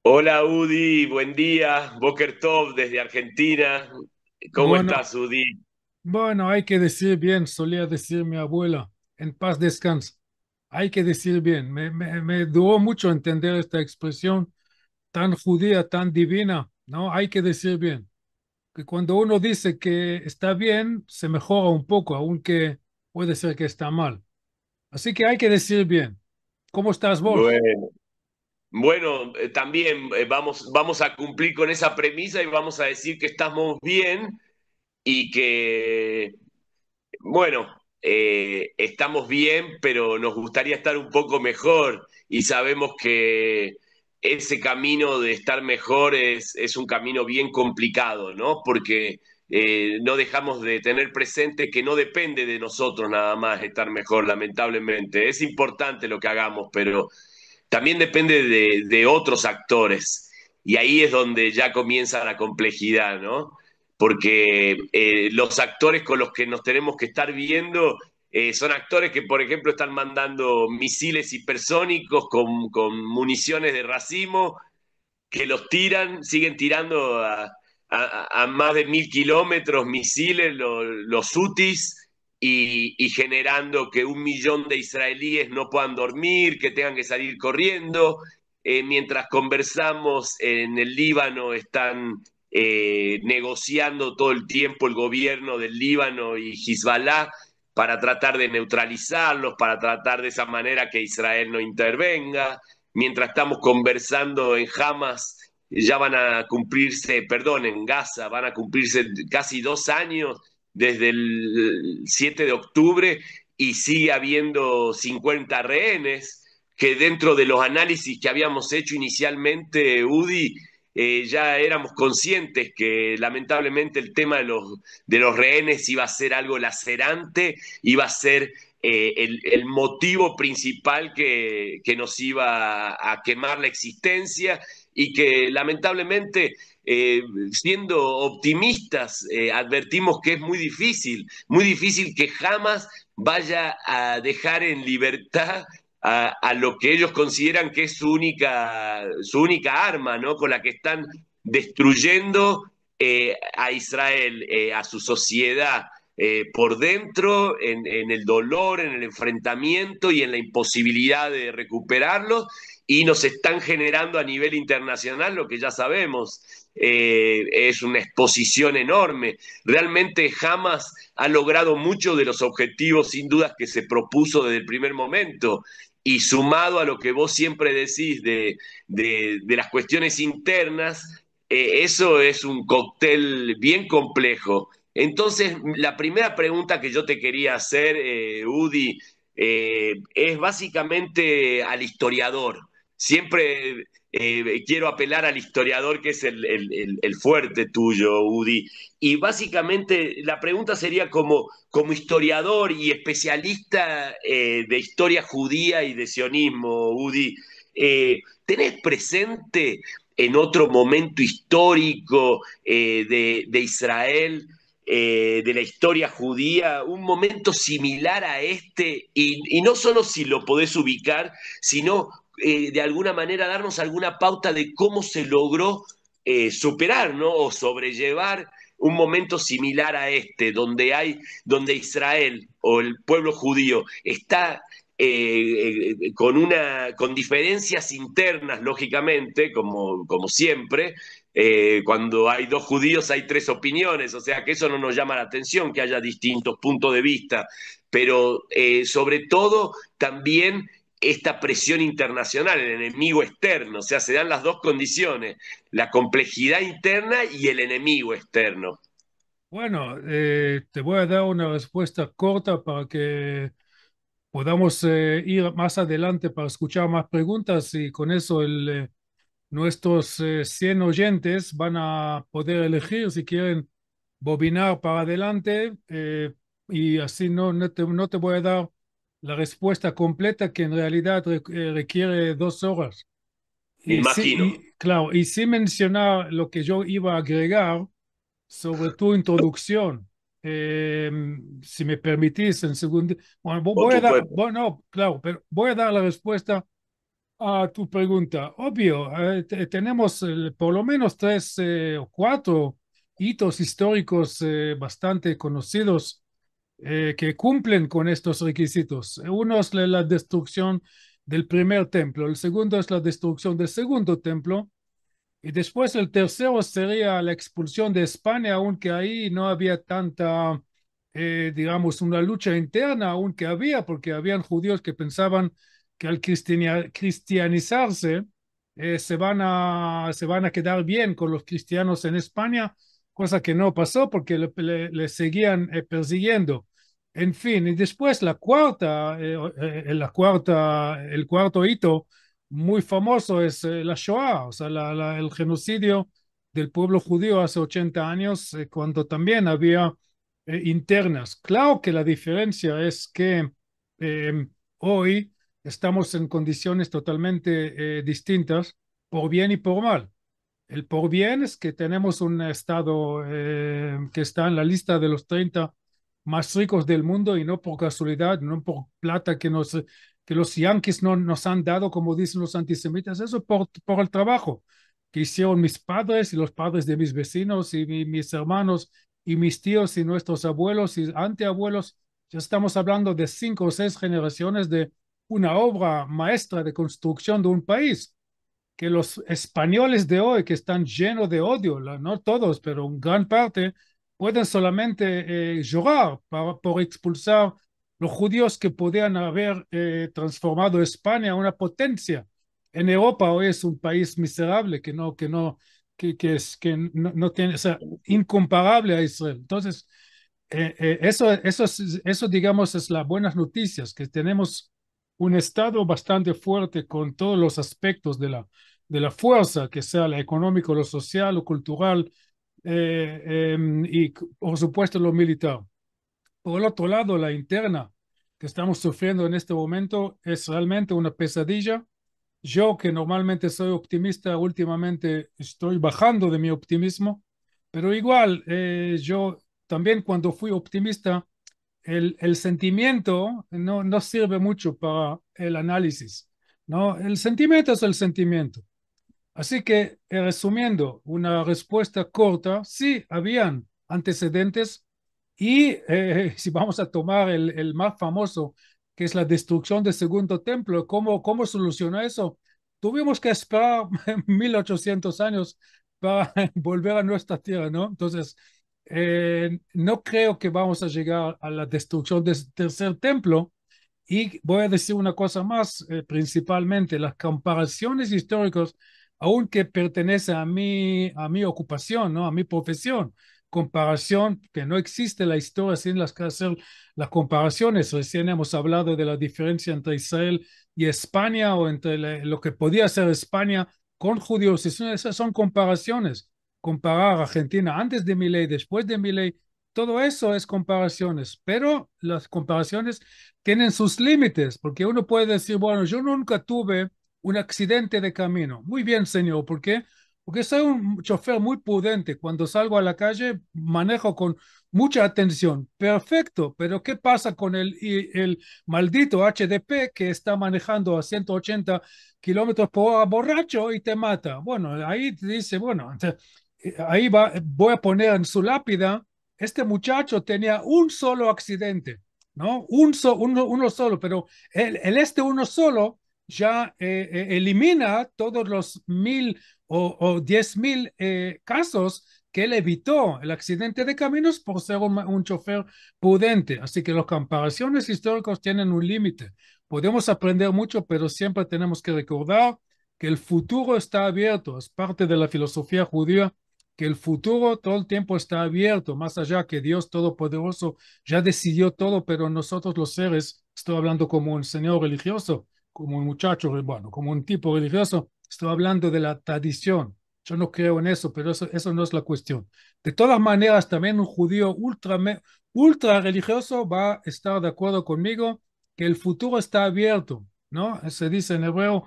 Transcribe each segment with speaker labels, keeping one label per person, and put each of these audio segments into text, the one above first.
Speaker 1: Hola Udi, buen día. Boker Tov desde Argentina. ¿Cómo
Speaker 2: Bueno,
Speaker 1: estás, Udi?
Speaker 2: bueno, hay que decir bien, solía decir mi abuela, en paz descanse. Hay que decir bien. Me duró mucho entender esta expresión tan judía, tan divina, ¿no? Hay que decir bien. Que cuando uno dice que está bien, se mejora un poco, aunque puede ser que está mal. Así que hay que decir bien. ¿Cómo estás vos?
Speaker 1: Bueno, bueno, también vamos a cumplir con esa premisa y vamos a decir que estamos bien y que, bueno, estamos bien, pero nos gustaría estar un poco mejor y sabemos que ese camino de estar mejor es un camino bien complicado, ¿no? Porque no dejamos de tener presente que no depende de nosotros nada más estar mejor, lamentablemente. Es importante lo que hagamos, pero también depende de otros actores. Y ahí es donde ya comienza la complejidad, ¿no? Porque los actores con los que nos tenemos que estar viendo son actores que, por ejemplo, están mandando misiles hipersónicos con municiones de racimo, que los tiran, siguen tirando a más de 1.000 kilómetros misiles, los UTIs, y generando que 1 millón de israelíes no puedan dormir, que tengan que salir corriendo. Mientras conversamos en el Líbano están negociando todo el tiempo el gobierno del Líbano y Hezbollah para tratar de neutralizarlos, para tratar de esa manera que Israel no intervenga. Mientras estamos conversando en Hamas, ya van a cumplirse, perdón, en Gaza, van a cumplirse casi 2 años desde el 7 de octubre y sigue habiendo 50 rehenes que dentro de los análisis que habíamos hecho inicialmente, UDI, ya éramos conscientes que lamentablemente el tema de los rehenes iba a ser algo lacerante, iba a ser el motivo principal que nos iba a quemar la existencia y que lamentablemente, siendo optimistas, advertimos que es muy difícil que jamás vaya a dejar en libertad a lo que ellos consideran que es su única arma, ¿no? Con la que están destruyendo a Israel, a su sociedad, por dentro, en el dolor, en el enfrentamiento y en la imposibilidad de recuperarlo, y nos están generando a nivel internacional lo que ya sabemos. Es una exposición enorme. Realmente Hamas ha logrado muchos de los objetivos, sin dudas, que se propuso desde el primer momento. Y sumado a lo que vos siempre decís de las cuestiones internas, eso es un cóctel bien complejo. Entonces, la primera pregunta que yo te quería hacer, Udi, es básicamente al historiador. Siempre quiero apelar al historiador, que es el fuerte tuyo, Udi. Y básicamente la pregunta sería como historiador y especialista de historia judía y de sionismo, Udi, ¿tenés presente en otro momento histórico de Israel, de la historia judía, un momento similar a este? Y no solo si lo podés ubicar, sino de alguna manera darnos alguna pauta de cómo se logró superar, ¿no? O sobrellevar un momento similar a este, donde Israel o el pueblo judío está con diferencias internas, lógicamente, como siempre. Cuando hay dos judíos hay tres opiniones, o sea que eso no nos llama la atención, que haya distintos puntos de vista, pero sobre todo también esta presión internacional, el enemigo externo, o sea, se dan las dos condiciones, la complejidad interna y el enemigo externo.
Speaker 2: Bueno, te voy a dar una respuesta corta para que podamos ir más adelante para escuchar más preguntas y con eso nuestros 100 oyentes van a poder elegir si quieren bobinar para adelante y así no te voy a dar la respuesta completa que en realidad requiere 2 horas.
Speaker 1: Me
Speaker 2: Y sí,
Speaker 1: imagino.
Speaker 2: claro, y sin mencionar lo que yo iba a agregar sobre tu introducción. Eh, si me permitís, en segundo, bueno,
Speaker 1: Por
Speaker 2: voy a dar,
Speaker 1: supuesto.
Speaker 2: bueno, claro, pero voy a dar la respuesta A tu pregunta, obvio, tenemos por lo menos tres o cuatro hitos históricos bastante conocidos que cumplen con estos requisitos. Uno es la destrucción del primer templo, el segundo es la destrucción del segundo templo, y después el tercero sería la expulsión de España, aunque ahí no había tanta, digamos, una lucha interna, aunque había, porque habían judíos que pensaban que al cristianizarse se van a quedar bien con los cristianos en España, cosa que no pasó porque le seguían persiguiendo. En fin, y después el cuarto hito muy famoso es la Shoah, o sea, el genocidio del pueblo judío hace 80 años, cuando también había internas. Claro que la diferencia es que eh, hoy estamos en condiciones totalmente distintas, por bien y por mal. El por bien es que tenemos un estado que está en la lista de los 30 más ricos del mundo y no por casualidad, no por plata que los yanquis no nos han dado, como dicen los antisemitas, eso por el trabajo que hicieron mis padres y los padres de mis vecinos y mis hermanos y mis tíos y nuestros abuelos y anteabuelos. Ya estamos hablando de 5 o 6 generaciones de una obra maestra de construcción de un país que los españoles de hoy, que están llenos de odio, no todos, pero en gran parte, pueden solamente llorar por expulsar los judíos que podían haber transformado España en una potencia. En Europa hoy es un país miserable que no tiene, o sea, incomparable a Israel. Entonces, eso, digamos, es las buenas noticias, que tenemos un Estado bastante fuerte con todos los aspectos de la fuerza, que sea la económico, lo social, lo cultural y por supuesto lo militar. Por el otro lado, la interna que estamos sufriendo en este momento es realmente una pesadilla. Yo, que normalmente soy optimista, últimamente estoy bajando de mi optimismo, pero igual, yo también cuando fui optimista, el sentimiento no sirve mucho para el análisis, ¿no? El sentimiento es el sentimiento. Así que, resumiendo, una respuesta corta, sí, habían antecedentes y si vamos a tomar el más famoso, que es la destrucción del segundo templo, ¿cómo solucionó eso? Tuvimos que esperar 1800 años para volver a nuestra tierra, ¿no? Entonces, no creo que vamos a llegar a la destrucción del tercer templo. Y voy a decir una cosa más, principalmente las comparaciones históricas, aunque pertenece a mi ocupación, ¿no? A mi profesión, comparación, que no existe la historia sin hacer las comparaciones. Recién hemos hablado de la diferencia entre Israel y España o entre lo que podía ser España con judíos. Esas son comparaciones. Comparar Argentina antes de Milei, después de Milei, todo eso es comparaciones, pero las comparaciones tienen sus límites, porque uno puede decir, bueno, yo nunca tuve un accidente de camino. Muy bien, señor, ¿por qué? Porque soy un chofer muy prudente. Cuando salgo a la calle, manejo con mucha atención. Perfecto, pero ¿qué pasa con el maldito HDP que está manejando a 180 kilómetros por hora borracho y te mata? Bueno, ahí te dice, bueno, ahí voy a poner en su lápida, este muchacho tenía un solo accidente, ¿no? Uno solo, pero este uno solo ya elimina todos los 1000 o 10.000 casos que él evitó el accidente de caminos por ser un chofer prudente. Así que las comparaciones históricas tienen un límite. Podemos aprender mucho, pero siempre tenemos que recordar que el futuro está abierto. Es parte de la filosofía judía que el futuro todo el tiempo está abierto, más allá que Dios Todopoderoso ya decidió todo, pero nosotros los seres, estoy hablando como un señor religioso, como un muchacho, bueno, como un tipo religioso, estoy hablando de la tradición. Yo no creo en eso, pero eso no es la cuestión. De todas maneras, también un judío ultra religioso va a estar de acuerdo conmigo que el futuro está abierto, ¿no? Se dice en hebreo,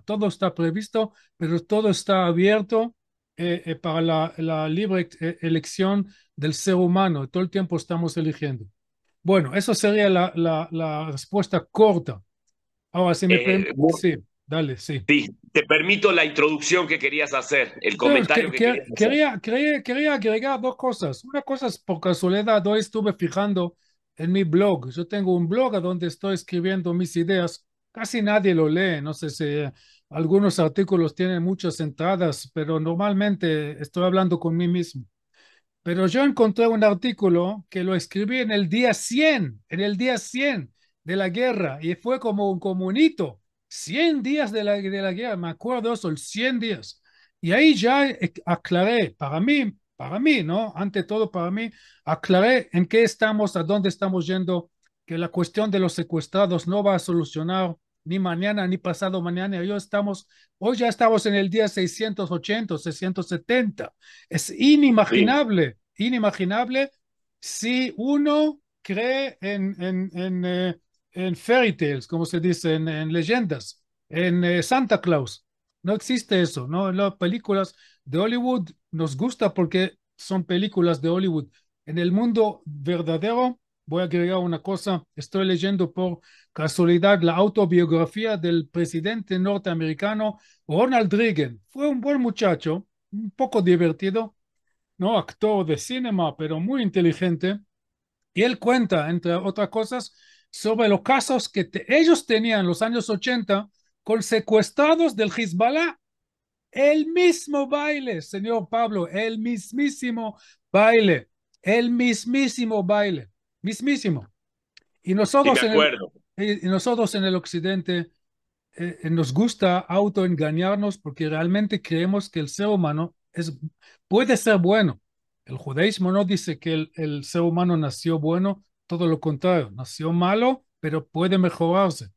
Speaker 2: todo está previsto, pero todo está abierto para la libre elección del ser humano. Todo el tiempo estamos eligiendo. Bueno, eso sería la respuesta corta. Ahora, si me
Speaker 1: Eh,
Speaker 2: sí, dale, sí.
Speaker 1: sí, te permito la introducción que querías hacer, el
Speaker 2: Pero
Speaker 1: comentario que querías hacer.
Speaker 2: quería agregar dos cosas. Una cosa es por casualidad, hoy estuve fijando en mi blog. Yo tengo un blog a donde estoy escribiendo mis ideas. Casi nadie lo lee. No sé si algunos artículos tienen muchas entradas, pero normalmente estoy hablando con mí mismo. Pero yo encontré un artículo que lo escribí en el día 100 de la guerra, y fue como un hito. 100 días de la guerra, me acuerdo eso, el 100 días. Y ahí ya aclaré, para mí, ¿no? Ante todo para mí, aclaré en qué estamos, a dónde estamos yendo, que la cuestión de los secuestrados no va a solucionar ni mañana ni pasado mañana. Hoy ya estamos en el día 680, 670. Es
Speaker 1: Sí,
Speaker 2: inimaginable si uno cree en fairy tales, como se dice, en leyendas, en Santa Claus. No existe eso, ¿no? Las películas de Hollywood nos gusta porque son películas de Hollywood. En el mundo verdadero, voy a agregar una cosa, estoy leyendo por casualidad la autobiografía del presidente norteamericano Ronald Reagan. Fue un buen muchacho, un poco divertido, ¿no? Actor de cinema, pero muy inteligente. Y él cuenta, entre otras cosas, sobre los casos que ellos tenían en los años 80 con secuestrados del Hezbollah. El mismo baile, señor Pablo, el mismísimo baile, el mismísimo baile, mismísimo. Y
Speaker 1: sí, me
Speaker 2: nosotros
Speaker 1: acuerdo.
Speaker 2: y nosotros en el occidente nos gusta autoengañarnos porque realmente creemos que el ser humano puede ser bueno. El judaísmo no dice que el ser humano nació bueno, todo lo contrario, nació malo, pero puede mejorarse.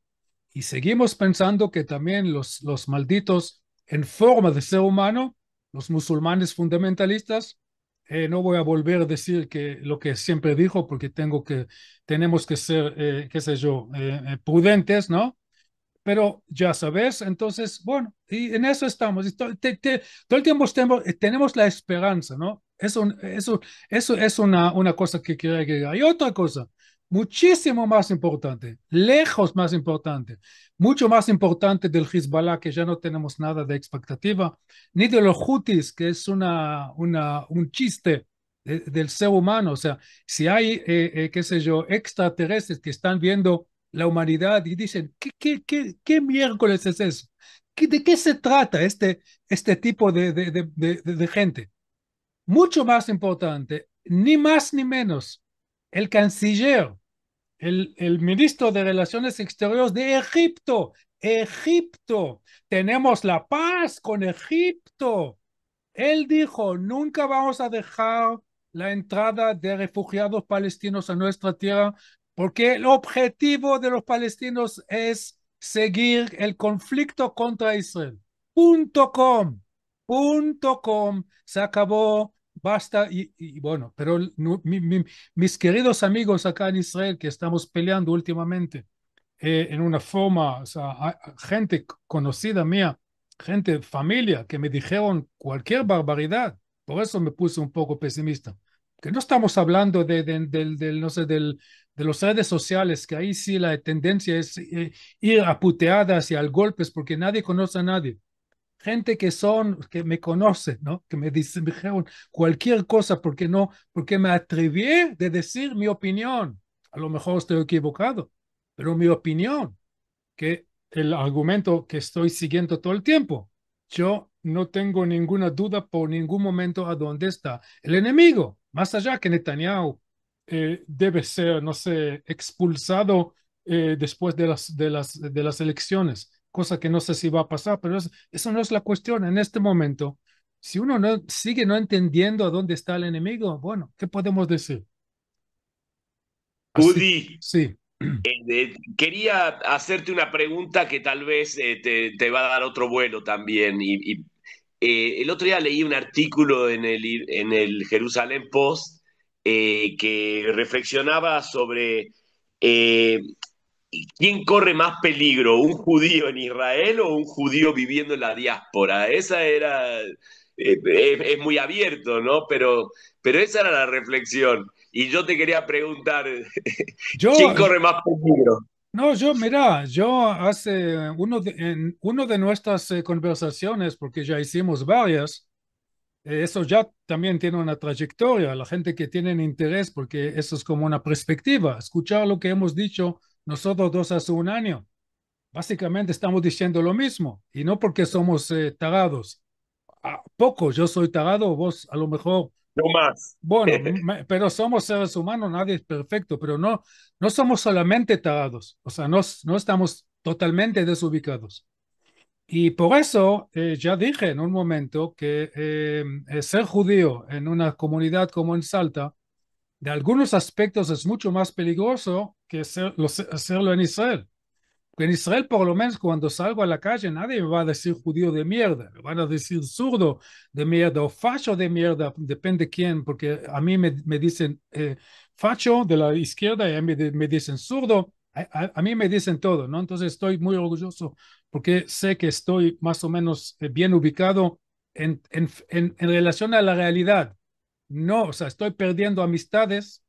Speaker 2: Y seguimos pensando que también los malditos en forma de ser humano, los musulmanes fundamentalistas, no voy a volver a decir que lo que siempre dijo porque tenemos que ser, qué sé yo, prudentes, ¿no? Pero ya sabes, entonces, bueno, y en eso estamos. Y todo el tiempo tenemos la esperanza, ¿no? Eso es una cosa que quiero agregar. Y otra cosa, muchísimo más importante, lejos más importante, mucho más importante del Hezbollah, que ya no tenemos nada de expectativa, ni de los Houthis, que es un chiste del ser humano. O sea, si hay, qué sé yo, extraterrestres que están viendo la humanidad y dicen, ¿qué miércoles es eso? ¿De qué se trata este tipo de gente? Mucho más importante, ni más ni menos, el canciller, el ministro de Relaciones Exteriores de Egipto. Egipto, tenemos la paz con Egipto. Él dijo, nunca vamos a dejar la entrada de refugiados palestinos a nuestra tierra porque el objetivo de los palestinos es seguir el conflicto contra Israel. Punto com, punto com, se acabó, basta. Y bueno, pero mis queridos amigos acá en Israel que estamos peleando últimamente en una forma, o sea, gente conocida mía, gente, familia, que me dijeron cualquier barbaridad. Por eso me puse un poco pesimista. Que no estamos hablando no sé, de las redes sociales, que ahí sí la tendencia es ir a puteadas y a golpes porque nadie conoce a nadie. Gente que me conoce, ¿no? Que me dijeron cualquier cosa porque no, porque me atreví de decir mi opinión. A lo mejor estoy equivocado, pero mi opinión, que el argumento que estoy siguiendo todo el tiempo. Yo no tengo ninguna duda por ningún momento a dónde está el enemigo, más allá que Netanyahu debe ser, no sé, expulsado después de las elecciones, cosa que no sé si va a pasar, pero eso no es la cuestión en este momento. Si uno no sigue no entendiendo a dónde está el enemigo, bueno, ¿qué podemos decir? Así,
Speaker 1: Udi,
Speaker 2: sí.
Speaker 1: quería hacerte una pregunta que tal vez te va a dar otro vuelo también. El otro día leí un artículo en el Jerusalén Post que reflexionaba sobre eh, quién corre más peligro, un judío en Israel o un judío viviendo en la diáspora. Esa era, es muy abierto, ¿no? Pero esa era la reflexión. Y yo te quería preguntar,
Speaker 2: Yo,
Speaker 1: ¿quién corre más peligro?
Speaker 2: No, mira, yo hace en uno de nuestras conversaciones, porque ya hicimos varias, eso ya también tiene una trayectoria, la gente que tiene interés, porque eso es como una perspectiva, escuchar lo que hemos dicho nosotros dos hace un año. Básicamente estamos diciendo lo mismo, y no porque somos tarados. Poco, yo soy tarado, vos a lo mejor,
Speaker 1: No más.
Speaker 2: bueno, pero somos seres humanos, nadie es perfecto, pero no, no somos solamente tarados, o sea, no estamos totalmente desubicados. Y por eso ya dije en un momento que ser judío en una comunidad como en Salta, de algunos aspectos es mucho más peligroso que hacerlo en Israel. En Israel, por lo menos, cuando salgo a la calle, nadie me va a decir judío de mierda, me van a decir zurdo de mierda o facho de mierda, depende quién, porque a mí me dicen facho de la izquierda y a mí me dicen zurdo, a mí me dicen todo, ¿no? Entonces estoy muy orgulloso porque sé que estoy más o menos bien ubicado en relación a la realidad. No, o sea, estoy perdiendo amistades,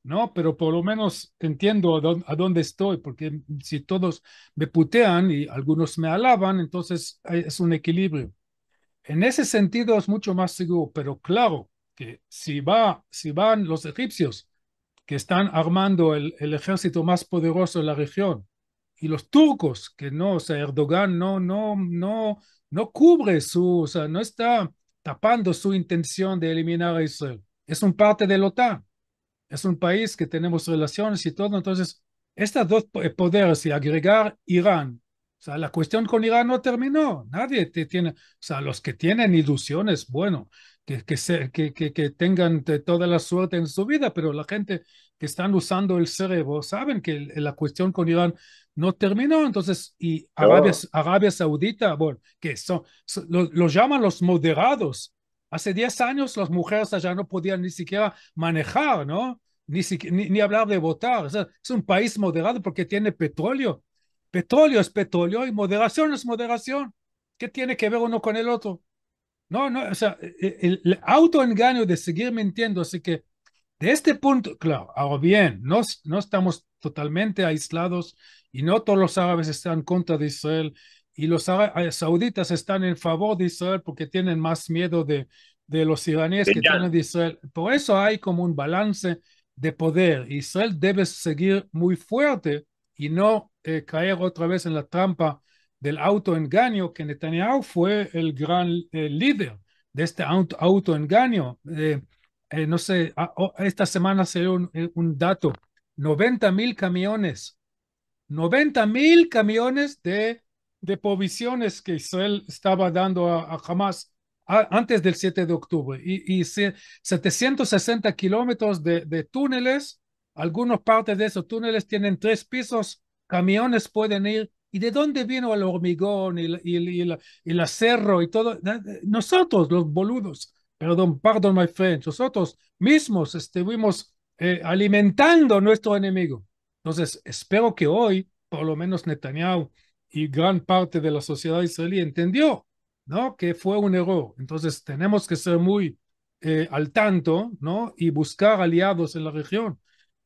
Speaker 2: ¿no? Pero por lo menos entiendo a dónde estoy, porque si todos me putean y algunos me alaban, entonces es un equilibrio. En ese sentido es mucho más seguro, pero claro que si van los egipcios que están armando el ejército más poderoso de la región y los turcos que no, o sea, Erdogan no cubre o sea, no está tapando su intención de eliminar a Israel. Es un parte de la OTAN, es un país que tenemos relaciones y todo, entonces estas dos poderes y agregar Irán, o sea, la cuestión con Irán no terminó, nadie tiene, o sea, los que tienen ilusiones, bueno, que tengan toda la suerte en su vida, pero la gente que están usando el cerebro saben que la cuestión con Irán no terminó, entonces, y
Speaker 1: No,
Speaker 2: Arabia Saudita, bueno, que lo llaman los moderados. Hace 10 años las mujeres allá no podían ni siquiera manejar, ¿no? Ni hablar de votar. O sea, es un país moderado porque tiene petróleo. Petróleo es petróleo y moderación es moderación. ¿Qué tiene que ver uno con el otro? No, no, o sea, el autoengaño de seguir mintiendo, así que de este punto, claro, ahora bien, no estamos totalmente aislados y no todos los árabes están contra de Israel y los sauditas están en favor de Israel porque tienen más miedo de los iraníes que tienen
Speaker 1: genial.
Speaker 2: de Israel. Por eso hay como un balance de poder. Israel debe seguir muy fuerte y no caer otra vez en la trampa del autoengaño, que Netanyahu fue el gran líder de este autoengaño. No sé, esta semana se dio un dato, 90,000 camiones, 90,000 camiones de provisiones que Israel estaba dando a Hamas antes del 7 de octubre y 760 kilómetros de túneles, algunas partes de esos túneles tienen 3 pisos, camiones pueden ir. ¿Y de dónde vino el hormigón y el acero y todo? Nosotros, los boludos, perdón, my friend, nosotros mismos estuvimos alimentando a nuestro enemigo. Entonces, espero que hoy, por lo menos Netanyahu y gran parte de la sociedad israelí entendió, ¿no? Que fue un error. Entonces, tenemos que ser muy al tanto, ¿no? Y buscar aliados en la región,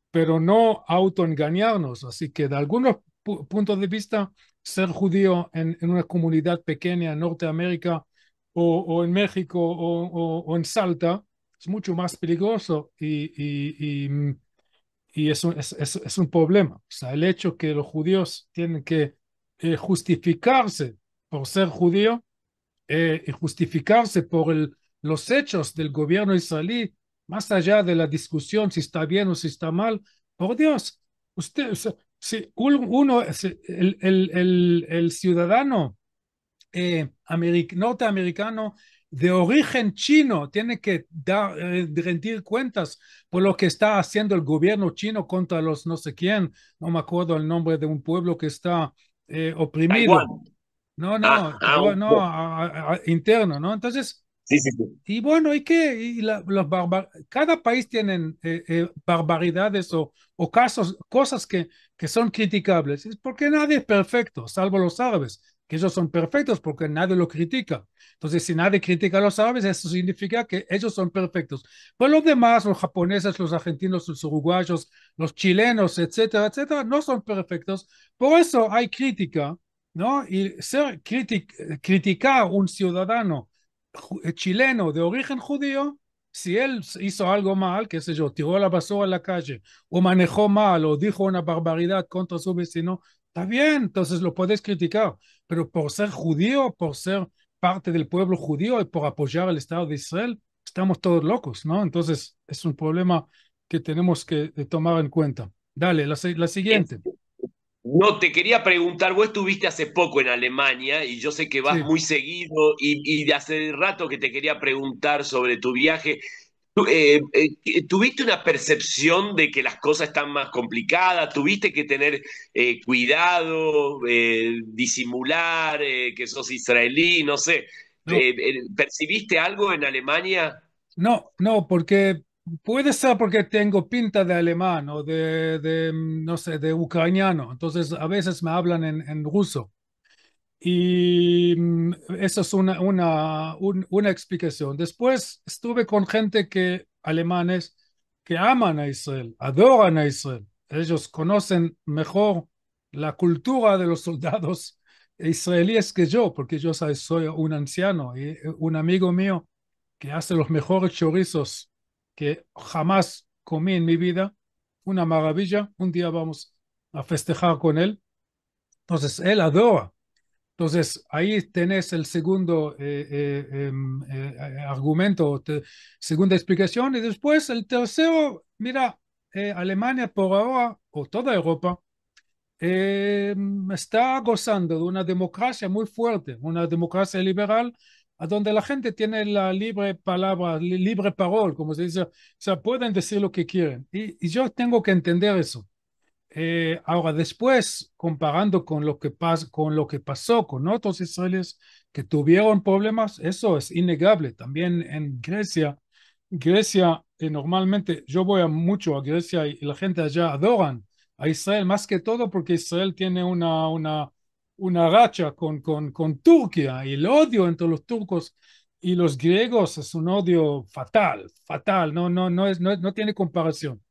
Speaker 2: pero no autoengañarnos. Así que, de algunos puntos de vista, ser judío en una comunidad pequeña en Norteamérica o en México o en Salta es mucho más peligroso y es un problema. O sea, el hecho que los judíos tienen que justificarse por ser judío y justificarse por los hechos del gobierno israelí, más allá de la discusión si está bien o si está mal, por Dios, usted, o sea, si uno, el ciudadano norteamericano de origen chino tiene que rendir cuentas por lo que está haciendo el gobierno chino contra los no sé quién, no me acuerdo el nombre de un pueblo que está
Speaker 1: Taiwán.
Speaker 2: oprimido. No,
Speaker 1: Ah,
Speaker 2: no,
Speaker 1: ah,
Speaker 2: no, interno, ¿no? Entonces,
Speaker 1: sí, sí, sí.
Speaker 2: y bueno, ¿y qué? Cada país tiene barbaridades o casos, cosas que son criticables. Es porque nadie es perfecto, salvo los árabes, que ellos son perfectos porque nadie lo critica. Entonces, si nadie critica a los árabes, eso significa que ellos son perfectos. Pero los demás, los japoneses, los argentinos, los uruguayos, los chilenos, etcétera, etcétera, no son perfectos. Por eso hay crítica, ¿no? Y criticar a un ciudadano chileno de origen judío, si él hizo algo mal, qué sé yo, tiró la basura a la calle, o manejó mal, o dijo una barbaridad contra su vecino, está bien, entonces lo puedes criticar, pero por ser judío, por ser parte del pueblo judío y por apoyar al Estado de Israel, estamos todos locos, ¿no? Entonces es un problema que tenemos que tomar en cuenta. Dale, la siguiente.
Speaker 1: No, te quería preguntar, vos estuviste hace poco en Alemania y yo sé que vas
Speaker 2: Sí.
Speaker 1: muy seguido y de hace rato que te quería preguntar sobre tu viaje. ¿Tuviste una percepción de que las cosas están más complicadas? ¿Tuviste que tener cuidado, disimular que sos israelí? No sé.
Speaker 2: No,
Speaker 1: ¿Percibiste algo en Alemania?
Speaker 2: no, no, porque puede ser porque tengo pinta de alemán o no sé, de ucraniano. Entonces a veces me hablan en ruso. Y eso es una explicación. Después estuve con gente alemanes que aman a Israel, adoran a Israel. Ellos conocen mejor la cultura de los soldados israelíes que yo, porque yo soy un anciano y un amigo mío que hace los mejores chorizos que jamás comí en mi vida. Una maravilla. Un día vamos a festejar con él. Entonces, él adora. Entonces, ahí tenés el segundo argumento, segunda explicación. Y después el tercero, mira, Alemania por ahora, o toda Europa, eh, está gozando de una democracia muy fuerte, una democracia liberal, a donde la gente tiene la libre palabra, libre parol, como se dice, o sea, pueden decir lo que quieren. Y yo tengo que entender eso. Ahora, después, comparando con con lo que pasó con otros israelíes que tuvieron problemas, eso es innegable. También en Grecia, normalmente yo voy mucho a Grecia y la gente allá adoran a Israel, más que todo porque Israel tiene una racha con Turquía y el odio entre los turcos y los griegos es un odio fatal, fatal, no tiene comparación.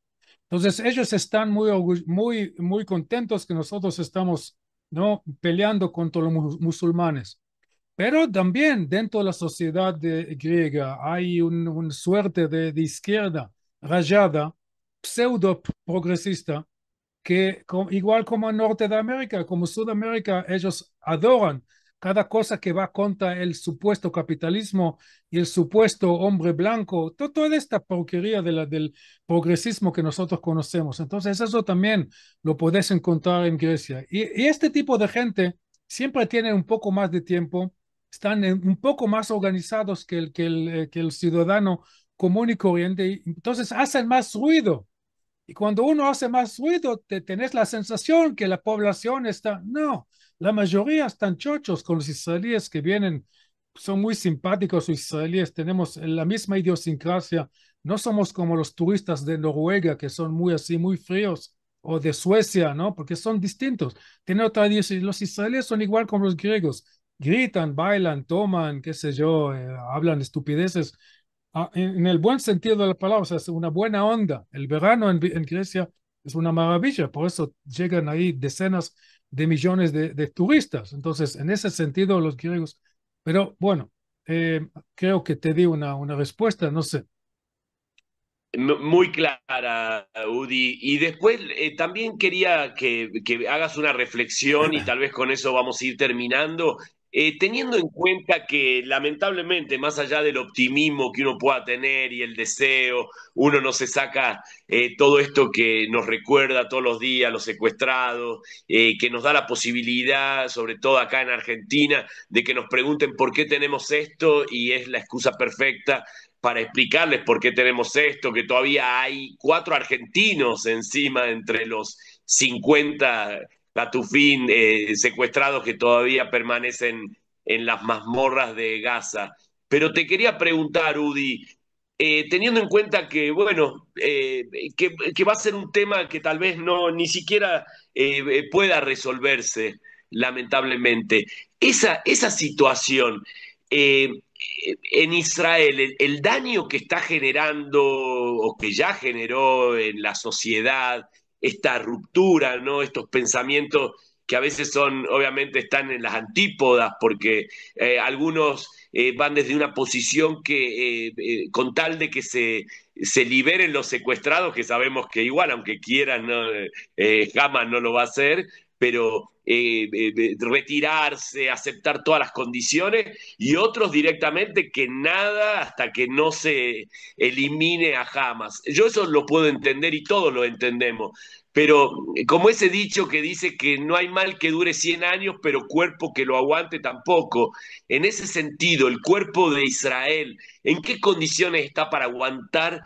Speaker 2: Entonces ellos están muy contentos que nosotros estamos, ¿no?, peleando contra los musulmanes. Pero también dentro de la sociedad griega hay una suerte de izquierda rayada, pseudo progresista, que igual como en Norte de América, como Sudamérica, ellos adoran cada cosa que va contra el supuesto capitalismo y el supuesto hombre blanco, toda esta porquería del progresismo que nosotros conocemos. Entonces eso también lo puedes encontrar en Grecia. Y este tipo de gente siempre tiene un poco más de tiempo, están un poco más organizados que el ciudadano común y corriente, y entonces hacen más ruido. Y cuando uno hace más ruido, tenés la sensación que la población está. No, la mayoría están chochos con los israelíes que vienen, son muy simpáticos los israelíes, tenemos la misma idiosincrasia, no somos como los turistas de Noruega que son muy así, muy fríos, o de Suecia, ¿no? Porque son distintos. Tienen otra los israelíes son igual como los griegos, gritan, bailan, toman, qué sé yo, hablan estupideces en el buen sentido de la palabra, o sea, es una buena onda. El verano en Grecia es una maravilla, por eso llegan ahí decenas de millones de turistas. Entonces, en ese sentido, los griegos, pero bueno, creo que te di una respuesta, no sé.
Speaker 1: Muy clara, Udi. Y después también quería que hagas una reflexión y tal vez con eso vamos a ir terminando, teniendo en cuenta que lamentablemente, más allá del optimismo que uno pueda tener y el deseo, uno no se saca todo esto que nos recuerda todos los días, los secuestrados, que nos da la posibilidad, sobre todo acá en Argentina, de que nos pregunten por qué tenemos esto y es la excusa perfecta para explicarles por qué tenemos esto, que todavía hay 4 argentinos encima entre los 50 Latufín secuestrados que todavía permanecen en las mazmorras de Gaza. Pero te quería preguntar, Udi, teniendo en cuenta que, bueno, que va a ser un tema que tal vez no ni siquiera pueda resolverse, lamentablemente. Esa situación en Israel, el daño que está generando o que ya generó en la sociedad, esta ruptura, ¿no? Estos pensamientos que a veces son, obviamente, están en las antípodas, porque algunos van desde una posición que, con tal de que se liberen los secuestrados, que sabemos que igual, aunque quieran, ¿no? Jamás no lo va a hacer, pero retirarse, aceptar todas las condiciones, y otros directamente que nada hasta que no se elimine a Hamas. Yo eso lo puedo entender y todos lo entendemos, pero como ese dicho que dice que no hay mal que dure 100 años, pero cuerpo que lo aguante tampoco. En ese sentido, el cuerpo de Israel, ¿en qué condiciones está para aguantar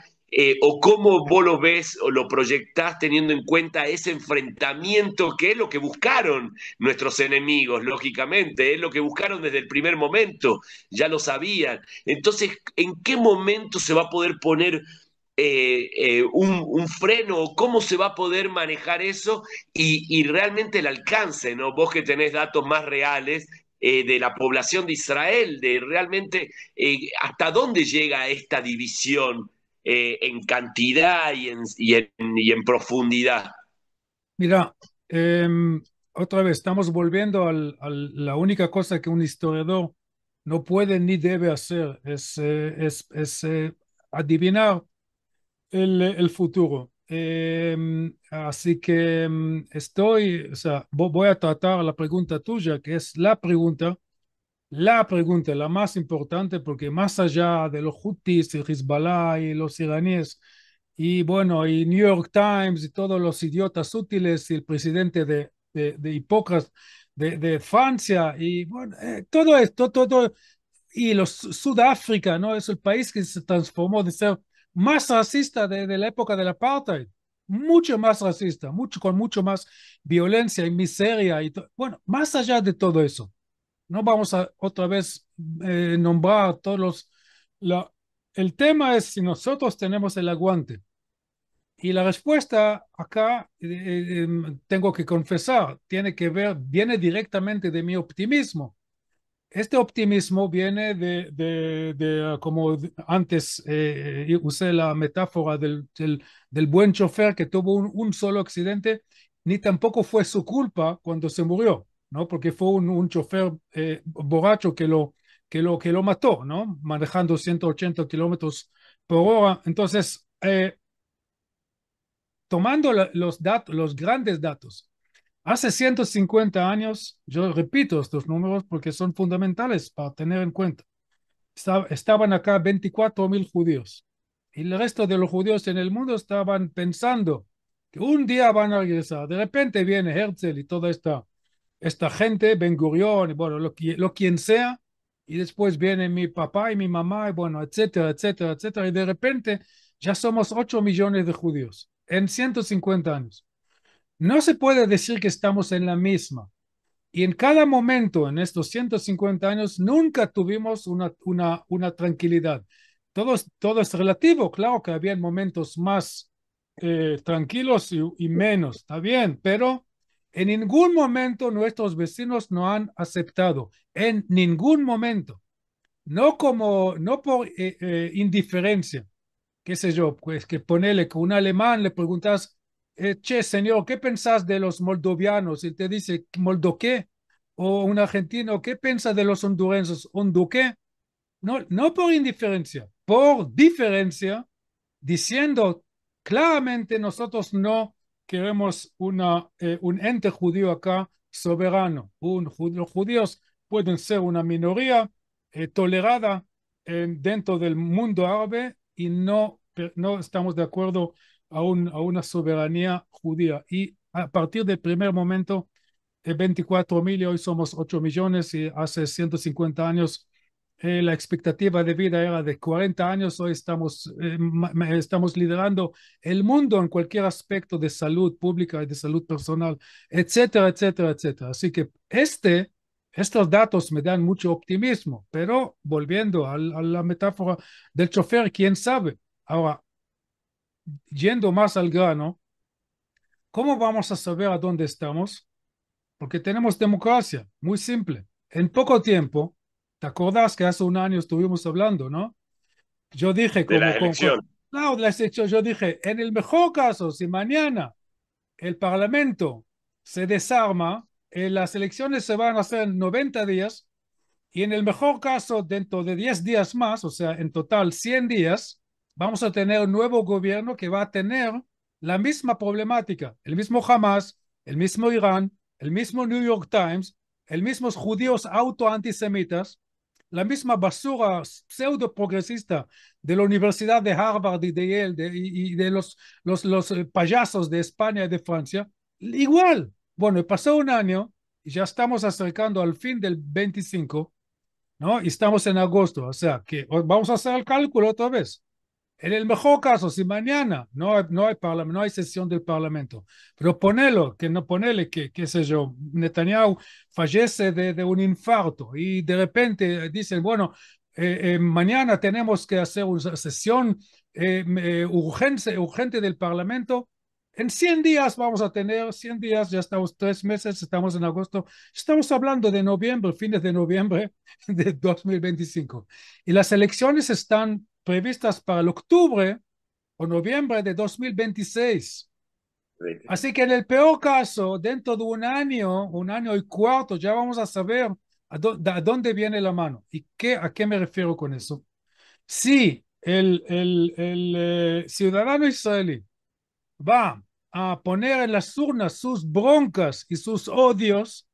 Speaker 1: o cómo vos lo ves o lo proyectás teniendo en cuenta ese enfrentamiento que es lo que buscaron nuestros enemigos, lógicamente, es lo que buscaron desde el primer momento, ya lo sabían? Entonces, ¿en qué momento se va a poder poner un freno o cómo se va a poder manejar eso y realmente el alcance, ¿no? Vos que tenés datos más reales de la población de Israel, de realmente hasta dónde llega esta división en cantidad y en profundidad.
Speaker 2: Mira, otra vez estamos volviendo la única cosa que un historiador no puede ni debe hacer es adivinar el futuro. Así que o sea, voy a tratar la pregunta tuya, que es la pregunta, la más importante, porque más allá de los Houthis y Hezbollah y los iraníes, y bueno, y New York Times y todos los idiotas útiles y el presidente de Hipócrates de Francia, y bueno, todo esto, todo, y los Sudáfrica, ¿no? Es el país que se transformó de ser más racista de la época del apartheid, mucho más racista, con mucho más violencia y miseria, bueno, más allá de todo eso. No vamos a otra vez nombrar todos la, el tema es si nosotros tenemos el aguante. Y la respuesta acá, tengo que confesar, tiene que ver, viene directamente de mi optimismo. Este optimismo viene como antes usé la metáfora del buen chofer que tuvo un solo accidente, ni tampoco fue su culpa cuando se murió, ¿no? Porque fue un chofer borracho que lo mató, ¿no? Manejando 180 kilómetros por hora. Entonces, tomando los datos, los grandes datos, hace 150 años, yo repito estos números porque son fundamentales para tener en cuenta. Estaban acá 24.000 judíos y el resto de los judíos en el mundo estaban pensando que un día van a regresar. De repente viene Herzl y toda esta gente, Ben Gurion, y bueno, lo quien sea, y después viene mi papá y mi mamá, y bueno, etcétera, etcétera, etcétera, y de repente ya somos 8 millones de judíos en 150 años. No se puede decir que estamos en la misma. Y en cada momento, en estos 150 años, nunca tuvimos una tranquilidad. Todo es relativo, claro que había momentos más tranquilos y menos, está bien, pero en ningún momento nuestros vecinos no han aceptado, en ningún momento, no por indiferencia, qué sé yo, pues que ponele que un alemán le preguntas, che, señor, ¿qué pensás de los moldovianos? Y te dice, ¿moldo qué? O un argentino, ¿qué piensa de los hondureños? ¿Hondo qué? No, no por indiferencia, por diferencia, diciendo claramente nosotros no queremos un ente judío acá soberano. Los judíos pueden ser una minoría tolerada dentro del mundo árabe y no estamos de acuerdo a una soberanía judía. Y a partir del primer momento, 24.000 y hoy somos 8 millones y hace 150 años la expectativa de vida era de 40 años, hoy estamos liderando el mundo en cualquier aspecto de salud pública y de salud personal, etcétera, etcétera, etcétera. Así que estos datos me dan mucho optimismo, pero volviendo a la metáfora del chofer, quién sabe. Ahora, yendo más al grano, ¿cómo vamos a saber a dónde estamos? porque tenemos democracia, muy simple. En poco tiempo, ¿te acordás que hace un año estuvimos hablando, no? Yo dije,
Speaker 1: de las elecciones.
Speaker 2: no, yo dije, en el mejor caso, si mañana el Parlamento se desarma, las elecciones se van a hacer en 90 días, y en el mejor caso, dentro de 10 días más, o sea, en total 100 días, vamos a tener un nuevo gobierno que va a tener la misma problemática, el mismo Hamas, el mismo Irán, el mismo New York Times, el mismo judíos auto-antisemitas, la misma basura pseudo progresista de la Universidad de Harvard y de Yale y de los payasos de España y de Francia, igual. Bueno, pasó un año y ya estamos acercando al fin del 25, ¿no? Y estamos en agosto, o sea que vamos a hacer el cálculo otra vez. En el mejor caso, si mañana no hay sesión del Parlamento, pero ponelo, que no ponele que, qué sé yo, Netanyahu fallece de un infarto y de repente dicen, bueno, mañana tenemos que hacer una sesión urgente del Parlamento. En 100 días vamos a tener, 100 días, ya estamos 3 meses, estamos en agosto, estamos hablando de noviembre, fines de noviembre de 2025. Y las elecciones están previstas para el octubre o noviembre de 2026. Así que en el peor caso, dentro de un año y cuarto, ya vamos a saber a dónde viene la mano. ¿Y a qué me refiero con eso? Si el ciudadano israelí va a poner en las urnas sus broncas y sus odios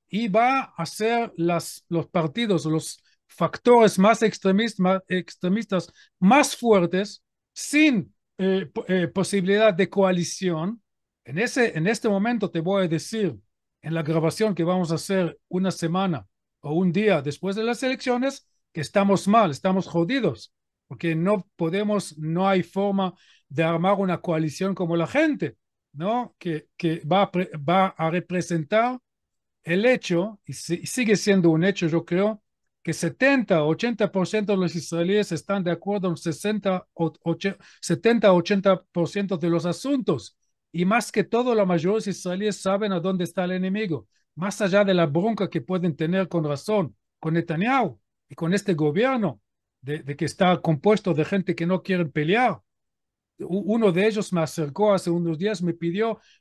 Speaker 2: y va a hacer los partidos, los factores más extremistas más fuertes sin posibilidad de coalición. En este momento te voy a decir, en la grabación que vamos a hacer una semana o un día después de las elecciones, que estamos mal, estamos jodidos, porque no podemos, no hay forma de armar una coalición como la gente, ¿no? Que va a representar el hecho, y sigue siendo un hecho, yo creo, que 70-80% de los israelíes están de acuerdo en 70-80% de los asuntos. Y más que todo, la mayoría de los israelíes saben a dónde está el enemigo, más allá de la bronca que pueden tener con razón con Netanyahu y con este gobierno, de que está compuesto de gente que no quiere pelear. Uno de ellos me acercó hace unos días, me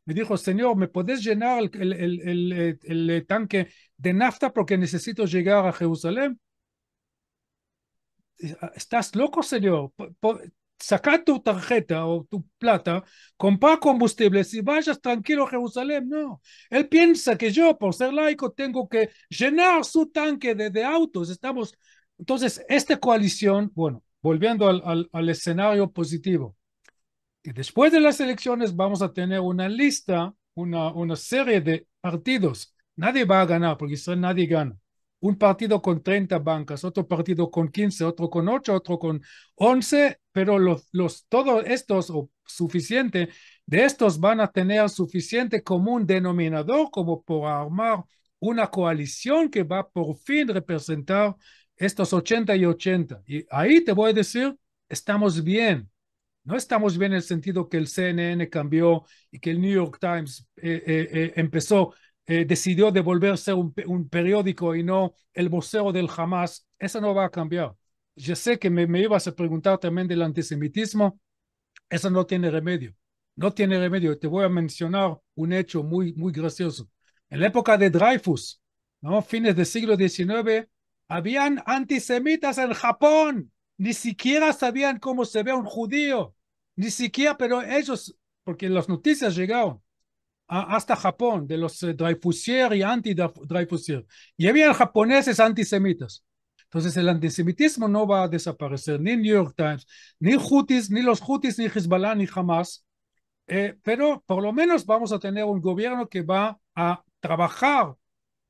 Speaker 2: dijo, señor, ¿me podés llenar el tanque de nafta porque necesito llegar a Jerusalén? ¿Estás loco, señor? Saca tu tarjeta o tu plata, compra combustibles y vayas tranquilo a Jerusalén. No, él piensa que yo, por ser laico, tengo que llenar su tanque de autos. Entonces, esta coalición, bueno, volviendo al escenario positivo, y después de las elecciones vamos a tener una lista, una serie de partidos. Nadie va a ganar, porque Israel nadie gana. Un partido con 30 bancas, otro partido con 15, otro con 8, otro con 11, pero todos estos, o suficiente, de estos van a tener suficiente común denominador como por armar una coalición que va por fin representar estos 80 y 80. Y ahí te voy a decir, estamos bien. No estamos bien en el sentido que el CNN cambió y que el New York Times decidió devolverse un periódico y no el vocero del Hamas. Eso no va a cambiar. Yo sé que me ibas a preguntar también del antisemitismo. Eso no tiene remedio. No tiene remedio. Te voy a mencionar un hecho muy, muy gracioso. En la época de Dreyfus, ¿no? Fines del siglo XIX, habían antisemitas en Japón. Ni siquiera sabían cómo se ve un judío. Ni siquiera, pero ellos, porque las noticias llegaron hasta Japón, de los Dreyfusier y anti-Dreyfusier. Y había japoneses antisemitas. Entonces el antisemitismo no va a desaparecer, ni New York Times, ni Houthis, ni los Houthis, ni Hezbollah, ni Hamas. Pero por lo menos vamos a tener un gobierno que va a trabajar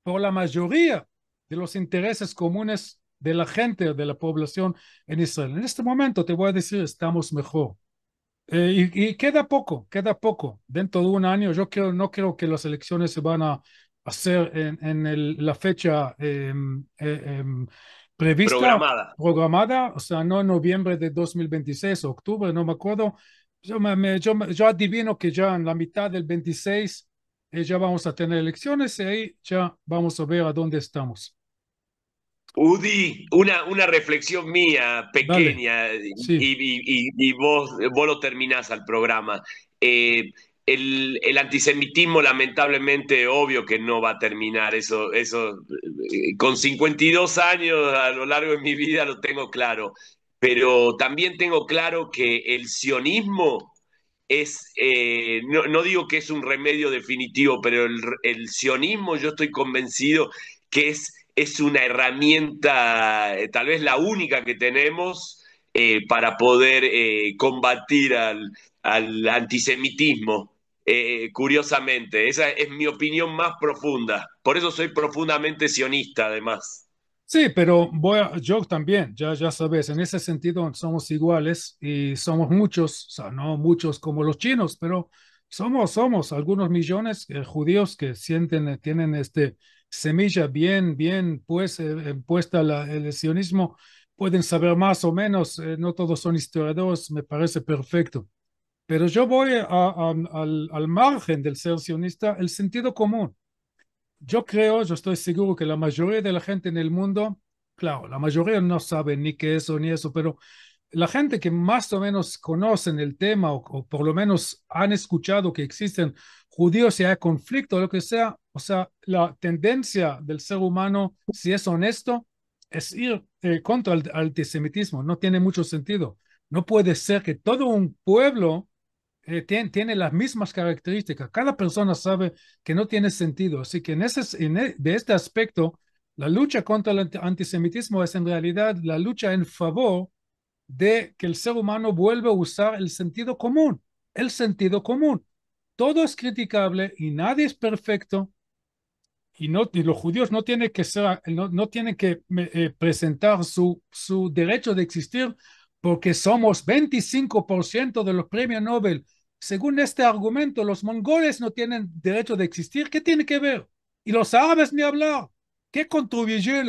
Speaker 2: por la mayoría de los intereses comunes de la gente, de la población en Israel. En este momento te voy a decir, estamos mejor. Y queda poco. Dentro de un año, no creo que las elecciones se van a hacer en la fecha prevista,
Speaker 1: Programada.
Speaker 2: programada, o sea, no en noviembre de 2026 o octubre, no me acuerdo. Yo adivino que ya en la mitad del 26 ya vamos a tener elecciones y ahí ya vamos a ver a dónde estamos.
Speaker 1: Udi, una reflexión mía
Speaker 2: Dale,
Speaker 1: pequeña
Speaker 2: sí.
Speaker 1: y vos lo terminás al programa. El antisemitismo lamentablemente obvio que no va a terminar, con 52 años a lo largo de mi vida lo tengo claro, pero también tengo claro que el sionismo no digo que es un remedio definitivo, pero el sionismo yo estoy convencido que es una herramienta, tal vez la única que tenemos para poder combatir al antisemitismo. Curiosamente, esa es mi opinión más profunda. Por eso soy profundamente sionista, además.
Speaker 2: Sí, pero yo también, ya sabes, en ese sentido somos iguales y somos muchos, o sea, no muchos como los chinos, pero somos algunos millones judíos que sienten, tienen semilla bien, pues, puesta el sionismo, pueden saber más o menos, no todos son historiadores, me parece perfecto. Pero yo voy al margen del ser sionista, el sentido común. Yo estoy seguro que la mayoría de la gente en el mundo, claro, la mayoría no sabe ni qué es eso ni eso, pero la gente que más o menos conocen el tema o por lo menos han escuchado que existen judíos y hay conflicto o lo que sea, o sea, la tendencia del ser humano, si es honesto, es ir contra el antisemitismo. No tiene mucho sentido. No puede ser que todo un pueblo tiene las mismas características. Cada persona sabe que no tiene sentido. Así que de este aspecto, la lucha contra el antisemitismo es en realidad la lucha en favor de que el ser humano vuelva a usar el sentido común. El sentido común. Todo es criticable y nadie es perfecto y los judíos no tienen que ser, no tienen que presentar su derecho de existir porque somos 25% de los premios Nobel. Según este argumento, los mongoles no tienen derecho de existir. ¿Qué tiene que ver? Y los árabes ni hablar. ¿Qué contribuyó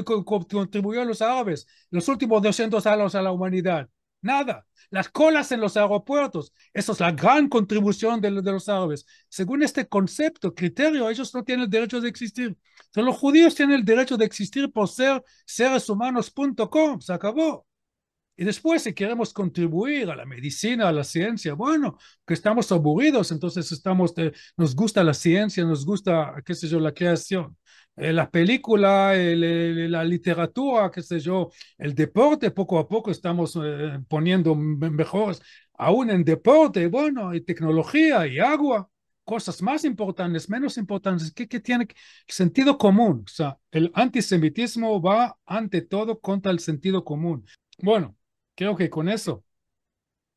Speaker 2: los árabes los últimos 200 años a la humanidad? Nada. Las colas en los aeropuertos, eso es la gran contribución de los árabes. Según este concepto, criterio, ellos no tienen el derecho de existir. Entonces, los judíos tienen el derecho de existir por ser sereshumanos.com, se acabó. Y después, si queremos contribuir a la medicina, a la ciencia, bueno, que estamos aburridos, entonces nos gusta la ciencia, nos gusta, qué sé yo, la creación, la película, la literatura, qué sé yo, el deporte, poco a poco estamos poniendo mejores, aún en deporte, bueno, y tecnología y agua, cosas más importantes, menos importantes, que tiene sentido común. O sea, el antisemitismo va ante todo contra el sentido común. Bueno, creo que con eso.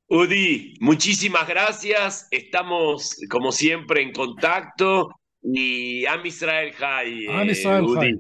Speaker 1: Udi, muchísimas gracias. Estamos, como siempre, en contacto. Y Am Israel High,
Speaker 2: Am Israel
Speaker 1: Udi.
Speaker 2: Chai.